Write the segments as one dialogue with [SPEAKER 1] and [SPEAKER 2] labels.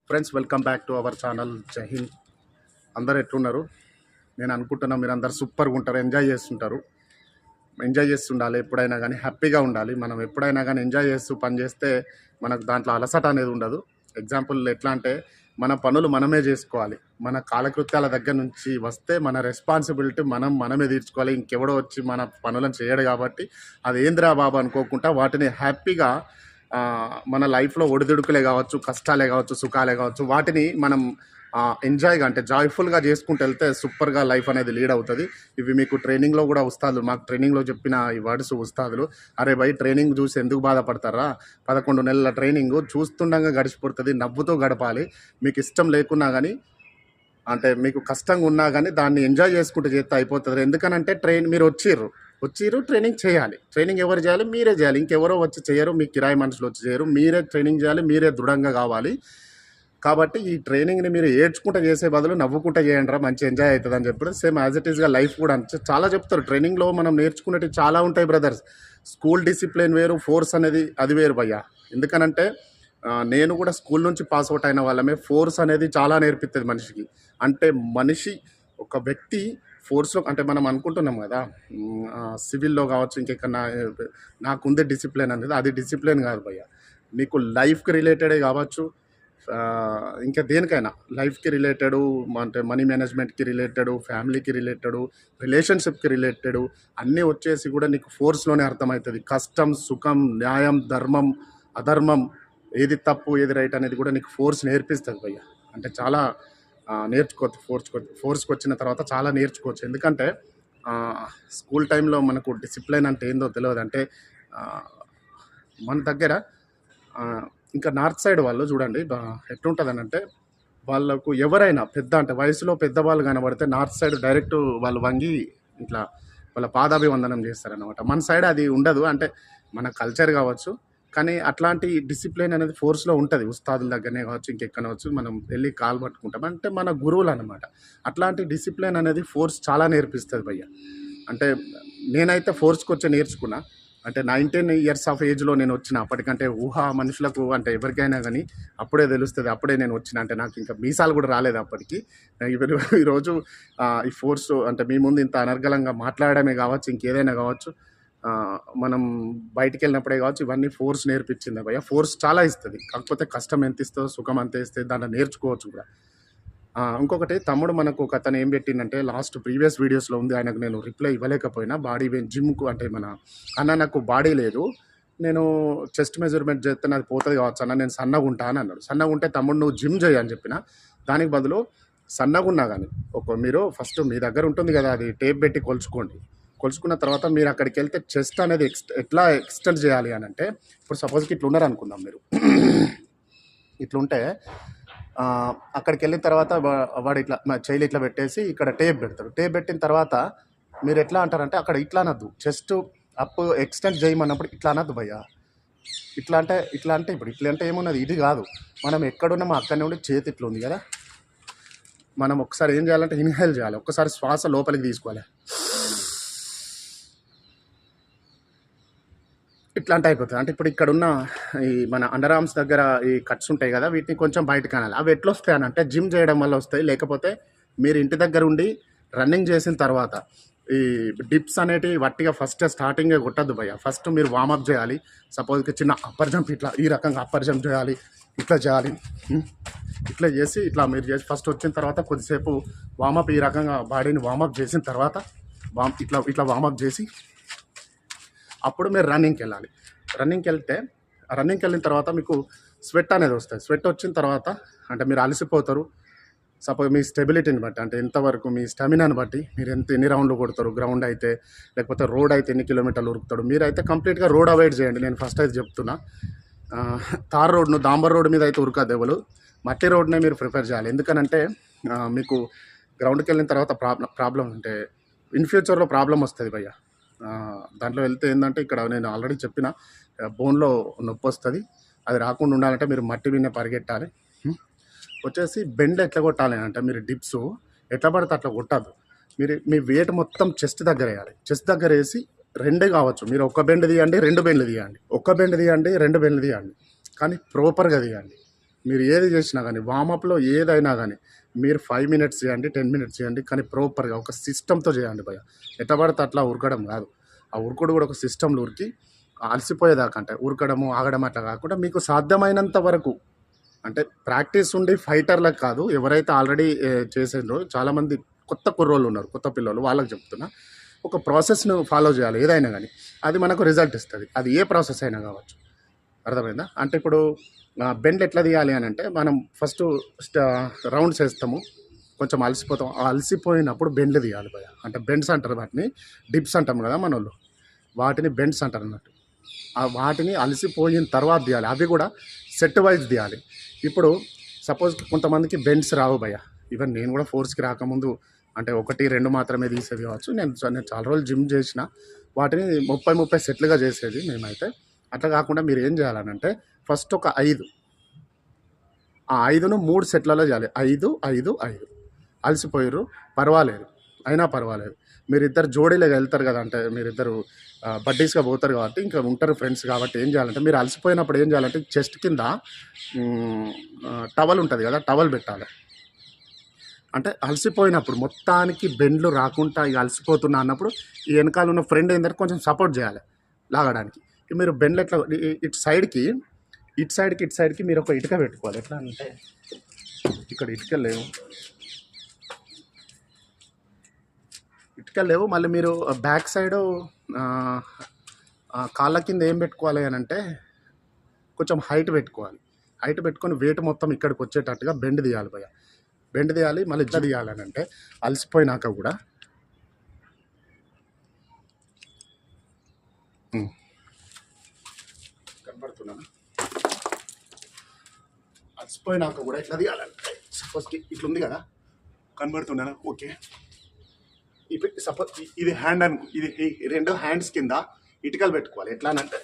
[SPEAKER 1] Friends, welcome back to our channel. జై హింద్. అందరు ఎట్లున్నారు? నేను అనుకుంటున్నా మీరు అందరు సూపర్గా ఉంటారు, ఎంజాయ్ చేస్తుండాలి. ఎప్పుడైనా కానీ హ్యాపీగా ఉండాలి. మనం ఎప్పుడైనా కానీ ఎంజాయ్ చేస్తూ పని చేస్తే మనకు దాంట్లో అలసట అనేది ఉండదు. ఎగ్జాంపుల్ ఎట్లా అంటే, మన పనులు మనమే చేసుకోవాలి. మన కాలకృత్యాల దగ్గర నుంచి వస్తే మన రెస్పాన్సిబిలిటీ మనమే తీర్చుకోవాలి. ఇంకెవడో వచ్చి మన పనులను చేయడు కాబట్టి అది ఏందిరా బాబు అనుకోకుండా వాటిని హ్యాపీగా మన లైఫ్లో ఒడిదుడుకులే కావచ్చు, కష్టాలే కావచ్చు, సుఖాలే కావచ్చు, వాటిని మనం ఎంజాయ్గా అంటే జాయ్ఫుల్గా చేసుకుంటూ వెళ్తే సూపర్గా లైఫ్ అనేది లీడ్ అవుతుంది. ఇవి మీకు ట్రైనింగ్లో కూడా ఉస్తాదులు, మాకు ట్రైనింగ్లో చెప్పిన ఈ వర్డ్స్ ఉస్తాదులు. అరే భయ్, ట్రైనింగ్ చూసి ఎందుకు బాధపడతారా? 11 నెలల ట్రైనింగ్ చూస్తుండగా గడిచిపోతుంది. నవ్వుతూ గడపాలి. మీకు ఇష్టం లేకున్నా కానీ, అంటే మీకు కష్టంగా ఉన్నా కానీ దాన్ని ఎంజాయ్ చేసుకుంటూ చేస్తే అయిపోతుంది. ఎందుకనంటే మీరు వచ్చిర్రు ట్రైనింగ్ చేయాలి. ట్రైనింగ్ ఎవరు చేయాలి? మీరే చేయాలి. ఇంకెవరో వచ్చి చేయరు. మీ కిరాయి మనుషులు వచ్చి చేయరు. మీరే ట్రైనింగ్ చేయాలి. మీరే దృఢంగా కావాలి. కాబట్టి ఈ ట్రైనింగ్ని మీరు ఏడ్చుకుంటూ చేసే బదులు నవ్వుకుంటూ చేయండి, మంచి ఎంజాయ్ అవుతుంది అని చెప్పి సేమ్ యాజ్ ఇట్ ఈస్గా లైఫ్ కూడా చాలా చెప్తారు. ట్రైనింగ్లో మనం నేర్చుకునేవి చాలా ఉంటాయి బ్రదర్స్. స్కూల్ డిసిప్లిన్ వేరు, ఫోర్స్ అనేది అది వేరు భయ్యా. ఎందుకనంటే నేను కూడా స్కూల్ నుంచి పాస్అవుట్ అయిన వాళ్ళమే. ఫోర్స్ అనేది చాలా నేర్పిస్తుంది మనిషికి. అంటే ఒక వ్యక్తి ఫోర్స్లో, అంటే మనం అనుకుంటున్నాం కదా సివిల్లో కావచ్చు, ఇంకెక్కడన్నా నాకుందే డిసిప్లిన్ అనేది, అది డిసిప్లిన్ కాదు భయ్య. నీకు లైఫ్కి రిలేటెడే కావచ్చు, ఇంకా దేనికైనా లైఫ్కి రిలేటెడు, అంటే మనీ మేనేజ్మెంట్కి రిలేటెడు, ఫ్యామిలీకి రిలేటెడు, రిలేషన్షిప్కి రిలేటెడు అన్నీ వచ్చేసి కూడా నీకు ఫోర్స్లోనే అర్థమవుతుంది. కష్టం, సుఖం, న్యాయం, ధర్మం, అధర్మం, ఏది తప్పు ఏది రైట్ అనేది కూడా నీకు ఫోర్స్ నేర్పిస్తుంది భయ్య. అంటే చాలా నేర్చుకోవచ్చు. ఫోర్స్కి వచ్చిన తర్వాత చాలా నేర్చుకోవచ్చు. ఎందుకంటే స్కూల్ టైంలో మనకు డిసిప్లిన్ అంటే ఏందో తెలియదు. అంటే మన దగ్గర ఇంకా నార్త్ సైడ్ వాళ్ళు చూడండి ఎట్లుంటుందని అంటే, వాళ్ళకు ఎవరైనా అంటే వయసులో పెద్దవాళ్ళు కనబడితే నార్త్ సైడ్ డైరెక్ట్ వాళ్ళు వంగి ఇట్లా వాళ్ళ పాదాభివందనం చేస్తారనమాట. మన సైడ్ అది ఉండదు. అంటే మన కల్చర్ కావచ్చు, కానీ అట్లాంటి డిసిప్లిన్ అనేది ఫోర్స్లో ఉంటుంది. ఉస్తాదుల దగ్గరనే కావచ్చు, ఇంకెక్కనవచ్చు, మనం వెళ్ళి కాలు పట్టుకుంటాం. అంటే మన గురువులు అనమాట. అట్లాంటి డిసిప్లిన్ అనేది ఫోర్స్ చాలా నేర్పిస్తుంది భయ్య. అంటే నేనైతే ఫోర్స్కి వచ్చి నేర్చుకున్నా. అంటే 19 years ఆఫ్ ఏజ్లో నేను వచ్చిన. అప్పటికంటే మనుషులకు అంటే ఎవరికైనా కానీ అప్పుడే తెలుస్తుంది. అప్పుడే నేను వచ్చిన. అంటే నాకు ఇంకా మీసాలు కూడా రాలేదు అప్పటికి. ఈరోజు ఈ ఫోర్స్ అంటే మీ ముందు ఇంత అనర్గళంగా మాట్లాడమే కావచ్చు, ఇంకేదైనా కావచ్చు, మనం బయటికి వెళ్ళినప్పుడే కావచ్చు, ఇవన్నీ ఫోర్స్ నేర్పించింది భయ్య. ఫోర్స్ చాలా ఇస్తుంది. కాకపోతే కష్టం ఎంత ఇస్తుందో సుఖం అంతే ఇస్తుంది. దాన్ని నేర్చుకోవచ్చు కూడా. ఇంకొకటి, తమ్ముడు మనకు ఒక అతను ఏం పెట్టిందంటే, ప్రీవియస్ వీడియోస్లో ఉంది, ఆయనకు నేను రిప్లై ఇవ్వలేకపోయినా, బాడీ జిమ్కు అంటే నాకు బాడీ లేదు, నేను చెస్ట్ మెజర్మెంట్ చేస్తే నాది పోతుంది కావచ్చు అన్న, నేను సన్నగా ఉంటా అని అన్నాడు. సన్నగా ఉంటే తమ్ముడు నువ్వు జిమ్ చేయి అని చెప్పిన. దానికి బదులు సన్నగా ఉన్నా కానీ మీరు ఫస్ట్ మీ దగ్గర ఉంటుంది కదా, అది టేప్ పెట్టి కొలుచుకున్న తర్వాత మీరు అక్కడికి వెళ్తే చెస్ట్ అనేది ఎట్లా ఎక్స్టెండ్ చేయాలి అని అంటే, ఇప్పుడు సపోజ్కి ఇట్లా ఉన్నారు అనుకుందాం మీరు. ఇట్లుంటే అక్కడికి వెళ్ళిన తర్వాత వాడు ఇట్లా చైలు ఇట్లా పెట్టేసి ఇక్కడ టేప్ పెడతాడు. టేప్ పెట్టిన తర్వాత మీరు ఎట్లా అంటారంటే, అక్కడ ఇట్లా అనద్దు, చెస్ట్ అప్ ఎక్స్టెండ్ చేయమన్నప్పుడు ఇట్లా అనద్దు భయ్య. ఇట్లా అంటే ఇప్పుడు ఇట్లా అంటే ఏమున్నది, ఇది కాదు. మనం ఎక్కడున్నామో అక్కడనే ఉండి చేతి ఇట్లా ఉంది కదా, మనం ఒకసారి ఏం చేయాలంటే ఇన్హేల్ చేయాలి. ఒక్కసారి శ్వాస లోపలికి తీసుకోవాలి. ఇట్లాంటి అయిపోతుంది. అంటే ఇప్పుడు ఇక్కడ ఉన్న ఈ మన అండర్ ఆర్మ్స్ దగ్గర ఈ కట్స్ ఉంటాయి కదా, వీటిని కొంచెం బయటకు అనాలి. అవి ఎట్లా వస్తాయి అని అంటే, జిమ్ చేయడం వల్ల వస్తాయి. లేకపోతే మీరు ఇంటి దగ్గర ఉండి రన్నింగ్ చేసిన తర్వాత ఈ డిప్స్ అనేటివి వట్టిగా ఫస్ట్ స్టార్టింగే కొట్టద్దు భయ్య. ఫస్ట్ మీరు వార్మప్ చేయాలి. సపోజ్కి చిన్న అప్పర్ జంప్, ఇట్లా ఈ రకంగా అప్పర్ జంప్ చేయాలి, ఇట్లా చేయాలి. ఇట్లా చేసి ఇట్లా మీరు చేసి ఫస్ట్ వచ్చిన తర్వాత కొద్దిసేపు వార్మప్, ఈ రకంగా బాడీని వార్మప్ చేసిన తర్వాత ఇట్లా వార్మప్ చేసి అప్పుడు మీరు రన్నింగ్కి వెళ్ళాలి. రన్నింగ్కి వెళ్ళిన తర్వాత మీకు స్వెట్ అనేది వస్తుంది. స్వెట్ వచ్చిన తర్వాత అంటే మీరు అలసిపోతారు. సపోజ్ మీ స్టెబిలిటీని బట్టి, అంటే ఎంతవరకు మీ స్టామినాని బట్టి మీరు ఎన్ని రౌండ్లు కొడతారు, గ్రౌండ్ అయితే, లేకపోతే రోడ్ అయితే ఎన్ని కిలోమీటర్లు ఉరుకుతాడు. మీరైతే కంప్లీట్గా రోడ్ అవాయిడ్ చేయండి. నేను ఫస్ట్ అయితే చెప్తున్నా, తార్ రోడ్ను, డాంబర్ రోడ్ మీద అయితే ఉరకద్దు ఎవరు, మట్టి రోడ్నే మీరు ప్రిఫర్ చేయాలి. ఎందుకనంటే మీకు గ్రౌండ్కి వెళ్ళిన తర్వాత ప్రాబ్లం అంటే ఇన్ ఫ్యూచర్లో ప్రాబ్లం వస్తుంది భయ్య. దాంట్లో వెళ్తే ఏంటంటే, ఇక్కడ నేను ఆల్రెడీ చెప్పిన, బోన్లో నొప్పి వస్తుంది. అది రాకుండా ఉండాలంటే మీరు మట్టి విన్నే పరిగెట్టాలి. వచ్చేసి బెండ్ ఎట్లా కొట్టాలి అంటే, మీరు డిప్స్ ఎట్లా పడితే అట్లా కొట్టద్దు. మీ వెయిట్ మొత్తం చెస్ట్ దగ్గర వేయాలి. చెస్ట్ దగ్గర వేసి రెండే కావచ్చు, మీరు ఒక బెండ్ తీయండి, 2 బెండ్లు తీయండి, ఒక బెండ్ తీయండి, 2 బెండ్లు తీయండి, కానీ ప్రాపర్గా తీయండి. మీరు ఏది చేసినా కానీ వామప్లో ఏదైనా కానీ మీరు 5 మినిట్స్ చేయండి, 10 మినిట్స్ చేయండి, కానీ ప్రాపర్గా ఒక సిస్టమ్తో చేయండి భయ్య. ఎట్లా పడితే అట్లా ఉరకడం కాదు. ఆ ఉరుకుడు కూడా ఒక సిస్టంలో ఉరికి అలసిపోయేదాకా, అంటే ఉరకడము ఆగడం అట్లా కాకుండా మీకు సాధ్యమైనంత వరకు, అంటే ప్రాక్టీస్ ఉండి ఫైటర్లకు కాదు, ఎవరైతే ఆల్రెడీ చేసిండ్రో చాలామంది కొత్త కుర్రోళ్ళు ఉన్నారు, కొత్త పిల్లలు, వాళ్ళకి చెప్తున్నా ఒక ప్రాసెస్ను ఫాలో చేయాలి ఏదైనా కానీ. అది మనకు రిజల్ట్ ఇస్తుంది, అది ఏ ప్రాసెస్ అయినా కావచ్చు. అర్థమైందా? అంటే ఇప్పుడు బెండ్ ఎట్లా తీయాలి అని అంటే, మనం ఫస్ట్ రౌండ్స్ వేస్తాము, కొంచెం అలసిపోతాం. ఆ అలసిపోయినప్పుడు బెండ్లు తీయాలి భయ. అంటే బెండ్స్ అంటారు వాటిని, డిప్స్ అంటాం కదా మన వాళ్ళు, వాటిని బెండ్స్ అంటారు అన్నట్టు. వాటిని అలసిపోయిన తర్వాత తీయాలి, అవి కూడా సెట్ వైజ్ తీయాలి. ఇప్పుడు సపోజ్ కొంతమందికి బెండ్స్ రావు భయ. ఈవెన్ నేను కూడా ఫోర్స్కి రాకముందు అంటే 1-2 మాత్రమే తీసేది కావచ్చు. నేను చాలా రోజులు జిమ్ చేసిన, వాటిని 30 సెట్లుగా చేసేది మేమైతే. అట్లా కాకుండా మీరు ఏం చేయాలనంటే, ఫస్ట్ ఒక 5, ఆ 5ను 3 సెట్లలో చేయాలి. 5, 5, 5. అలసిపోయారు పర్వాలేదు, అయినా పర్వాలేదు. మీరిద్దరు జోడీలుగా వెళ్తారు కదా, అంటే మీరిద్దరు బడ్డీస్గా పోతారు కాబట్టి, ఇంకా ఉంటారు ఫ్రెండ్స్ కాబట్టి, ఏం చేయాలంటే మీరు అలసిపోయినప్పుడు ఏం చేయాలంటే చెస్ట్ కింద టవల్ ఉంటుంది కదా, టవల్ పెట్టాలి. అంటే అలసిపోయినప్పుడు మొత్తానికి బెండ్లు రాకుండా ఇక అలసిపోతున్నా అన్నప్పుడు ఈ వెనకాల ఉన్న ఫ్రెండ్ ఏంటంటే కొంచెం సపోర్ట్ చేయాలి లాగడానికి. మీరు బెండ్లు ఎట్లా ఇటు సైడ్కి మీరు ఒక ఇటుక పెట్టుకోవాలి. ఎట్లా అంటే ఇక్కడ ఇటుకలు లేవు, మళ్ళీ మీరు బ్యాక్ సైడ్ కాళ్ళ కింద ఏం పెట్టుకోవాలి అని అంటే కొంచెం హైట్ పెట్టుకోవాలి. హైట్ పెట్టుకొని వెయిట్ మొత్తం ఇక్కడికి వచ్చేటట్టుగా బెండ్ తీయాలి భయ. బెండ్ తీయాలి, మళ్ళీ ఇట్లా తీయాలని అంటే అలసిపోయినాక కూడా కనపడుతున్నాను, అలసిపోయినాక కూడా ఇట్లా తీయాలంటే సపోజ్కి ఇట్లుంది కదా, కనబడుతున్నాను ఓకే. సపోజ్ ఇది హ్యాండ్ ఇది 2 హ్యాండ్స్ కింద ఇటుకలు పెట్టుకోవాలి. ఎట్లా అంటే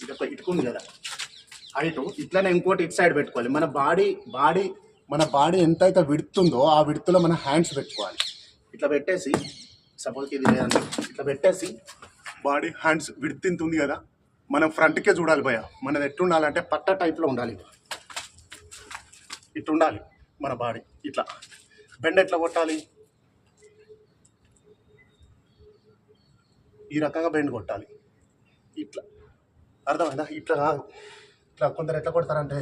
[SPEAKER 1] ఇది ఒక ఇటుక ఉంది కదా హైట్, ఇట్లానే ఇంకోటి ఇటు సైడ్ పెట్టుకోవాలి. మన బాడీ ఎంతైతే విడుతుందో ఆ విడుతులో మన హ్యాండ్స్ పెట్టుకోవాలి. ఇట్లా పెట్టేసి సపోజ్కి ఇది లేదంటే ఇట్లా పెట్టేసి బాడీ హ్యాండ్స్ విడుతుంది ఉంది కదా, మనం ఫ్రంట్కే చూడాలి భయ. మనది ఎట్లుండాలంటే పట్ట టైప్లో ఉండాలి, ఇట్లా ఉండాలి మన బాడీ. ఇట్లా బెండ్ ఎట్లా కొట్టాలి, ఈ రకంగా బెండ్ కొట్టాలి. ఇట్లా అర్థమైందా? ఇట్లా కాదు, ఇట్లా కొందరు ఎట్లా కొడతారంటే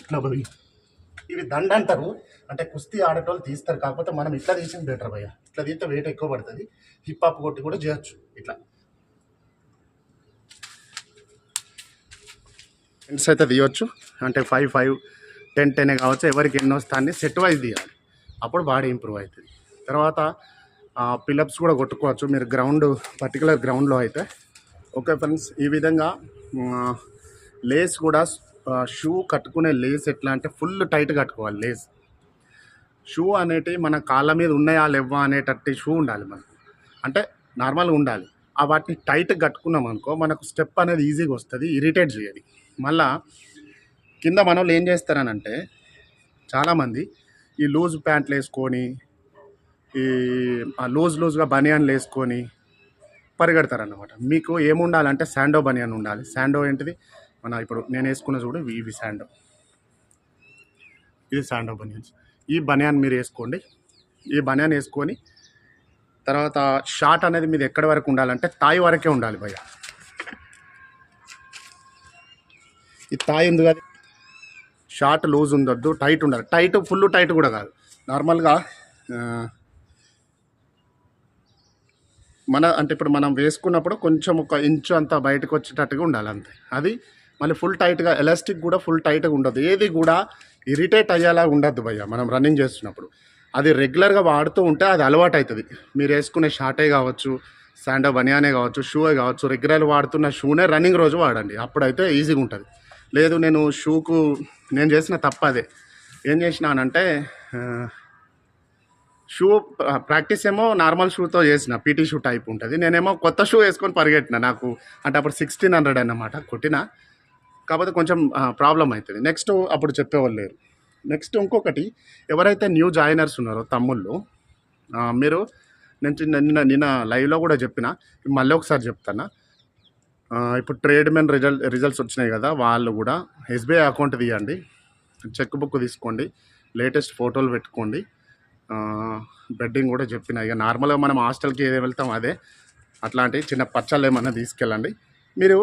[SPEAKER 1] ఇట్లా పోయి, ఇవి దండ అంటారు, అంటే కుస్తీ ఆడేటోళ్ళు తీస్తారు. కాకపోతే మనం ఇట్లా తీసింది బెటర్ భయ్య. ఇట్లా తీస్తే వెయిట్ ఎక్కువ పడుతుంది, హిప్ హాప్ కొట్టి కూడా చేయొచ్చు. ఇట్లా ఎండ్స్ అయితే తీయవచ్చు, అంటే 5, 5, 10, 10 కావచ్చు. ఎవరికి ఎన్నో స్థాన్ని సెట్ వైజ్ తీయాలి, అప్పుడు బాడీ ఇంప్రూవ్ అవుతుంది. తర్వాత పిలప్స్ కూడా కొట్టుకోవచ్చు మీరు పర్టికులర్ గ్రౌండ్లో అయితే. ఓకే ఫ్రెండ్స్, ఈ విధంగా లేస్ కూడా షూ కట్టుకునే లేస్ ఎట్లా అంటే ఫుల్ టైట్ కట్టుకోవాలి. లేస్ షూ అనేటి మన కాళ్ళ మీద ఉన్నాయా లేవా అనేటట్టు షూ ఉండాలి మనకు, అంటే నార్మల్గా ఉండాలి. ఆ వాటిని టైట్ కట్టుకున్నాం అనుకో, మనకు స్టెప్ అనేది ఈజీగా వస్తుంది, ఇరిటేట్ చేయదు. మళ్ళా కింద మన వాళ్ళు ఏం చేస్తారనంటే చాలామంది ఈ లూజ్ ప్యాంట్లు వేసుకొని, ఈ లూజ్గా బనియాన్లు వేసుకొని పరిగెడతారన్నమాట. మీకు ఏముండాలంటే శాండో బనియాన్ ఉండాలి. శాండో ఏంటిది, మన ఇప్పుడు నేను వేసుకున్న చూడు, ఇవి శాండో, ఇది శాండో బనియాన్స్. ఈ బనియాన్ మీరు వేసుకోండి. ఈ బనియాన్ వేసుకొని తర్వాత షార్ట్ అనేది మీది ఎక్కడి వరకు ఉండాలంటే తాయి వరకే ఉండాలి భయ్య. ఈ తాయి ఉంది కదా, షార్ట్ లూజ్ ఉండొద్దు, టైట్ ఉండాలి. ఫుల్ టైట్ కూడా కాదు, నార్మల్గా అంటే ఇప్పుడు మనం వేసుకున్నప్పుడు కొంచెం 1 ఇంచు అంతా బయటకు వచ్చేటట్టుగా ఉండాలి అంతే. అది మళ్ళీ ఫుల్ టైట్గా, ఎలాస్టిక్ కూడా ఫుల్ టైట్గా ఉండదు, ఏది కూడా ఇరిటేట్ అయ్యేలా ఉండద్దు భయ్య. మనం రన్నింగ్ చేస్తున్నప్పుడు అది రెగ్యులర్గా వాడుతూ ఉంటే అది అలవాటు అవుతుంది. మీరు వేసుకునే షార్టే కావచ్చు, శాండో బనియానే కావచ్చు, షూయే కావచ్చు, రెగ్యులర్ వాడుతున్న షూనే రన్నింగ్ రోజు వాడండి, అప్పుడైతే ఈజీగా ఉంటుంది. లేదు నేను చేసిన తప్పు అదే. ఏం చేసినానంటే షూ ప్రాక్టీస్ ఏమో నార్మల్ షూతో చేసిన, పీటీ షూ టైప్ ఉంటుంది. నేనేమో కొత్త షూ వేసుకొని పరిగెట్టిన, నాకు అంటే అప్పుడు 1600 అన్నమాట కొట్టిన. కాకపోతే కొంచెం ప్రాబ్లం అవుతుంది. నెక్స్ట్ అప్పుడు చెప్పేవాళ్ళు లేరు. నెక్స్ట్ ఇంకొకటి, ఎవరైతే న్యూ జాయినర్స్ ఉన్నారో తమ్ముళ్ళు, మీరు నేను నిన్న లైవ్లో కూడా చెప్పిన, మళ్ళీ ఒకసారి చెప్తాను. ఇప్పుడు ట్రేడ్ మెన్ రిజల్ట్స్ వచ్చినాయి కదా, వాళ్ళు కూడా ఎస్బీఐ అకౌంట్ తీయండి, చెక్ బుక్ తీసుకోండి, లేటెస్ట్ ఫోటోలు పెట్టుకోండి. బెడ్డింగ్ కూడా చెప్పిన, ఇక నార్మల్గా మనం హాస్టల్కి ఏది వెళ్తాం అదే, అట్లాంటి చిన్న పచ్చళ్ళు ఏమన్నా తీసుకెళ్ళండి. మీరు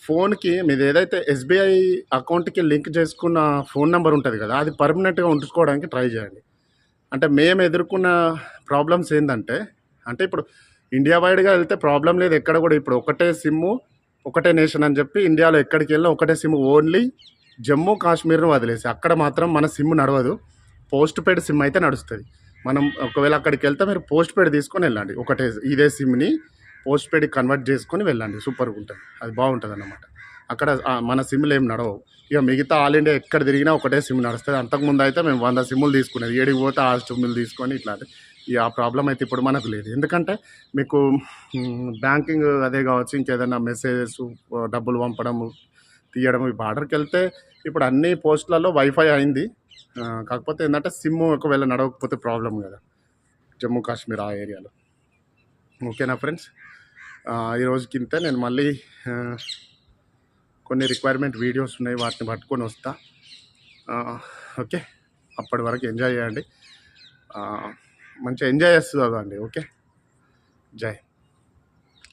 [SPEAKER 1] ఫోన్కి మీది ఏదైతే ఎస్బీఐ అకౌంట్కి లింక్ చేసుకున్న ఫోన్ నెంబర్ ఉంటుంది కదా, అది పర్మనెంట్గా ఉంచుకోవడానికి ట్రై చేయండి. అంటే మేము ఎదుర్కొన్న ప్రాబ్లమ్స్ ఏంటంటే, అంటే ఇప్పుడు ఇండియా వైడ్గా వెళ్తే ప్రాబ్లం లేదు ఎక్కడ కూడా. ఇప్పుడు ఒకటే సిమ్ము ఒకటే నేషన్ అని చెప్పి ఇండియాలో ఎక్కడికి వెళ్ళినా ఒకటే సిమ్, ఓన్లీ జమ్మూ కాశ్మీర్ను వదిలేసి అక్కడ మాత్రం మన సిమ్ నడవదు. పోస్ట్ పెయిడ్ సిమ్ అయితే నడుస్తుంది. మనం ఒకవేళ అక్కడికి వెళ్తే మీరు పోస్ట్ పెయిడ్ తీసుకొని వెళ్ళండి, ఒకటే ఇదే సిమ్ని పోస్ట్ పెయిడ్ కన్వర్ట్ చేసుకొని వెళ్ళండి, సూపర్గా ఉంటుంది, అది బాగుంటుంది అన్నమాట. అక్కడ మన సిమ్లు ఏం నడవవు. ఇక మిగతా ఆల్ ఇండియా ఎక్కడ తిరిగినా ఒకటే సిమ్ నడుస్తుంది. అంతకుముందు అయితే మేము 100 సిమ్ములు తీసుకునేది, ఏడికి పోతే ఆ సిమ్ములు తీసుకొని ఇట్లా. ఇక ఆ ప్రాబ్లం అయితే ఇప్పుడు మనకు లేదు. ఎందుకంటే మీకు బ్యాంకింగ్ అదే కావచ్చు, ఇంకేదైనా మెసేజెస్, డబ్బులు పంపడం తీయడం, ఈ బార్డర్కి వెళ్తే ఇప్పుడు అన్ని పోస్టులలో వైఫై అయింది. కాకపోతే ఏంటంటే సిమ్ ఒకవేళ నడవకపోతే ప్రాబ్లం కదా జమ్మూ కాశ్మీర్ ఆ ఏరియాలో. ఓకేనా ఫ్రెండ్స్, ఈ రోజుకి ఇంతే. నేను మళ్ళీ కొన్ని రిక్వైర్మెంట్ వీడియోస్ ఉన్నాయి, వాటిని పట్టుకొని వస్తా. ఓకే, అప్పటి వరకు ఎంజాయ్ చేయండి, మంచిగా ఎంజాయ్ చేస్తుంది అండి. ఓకే, జై.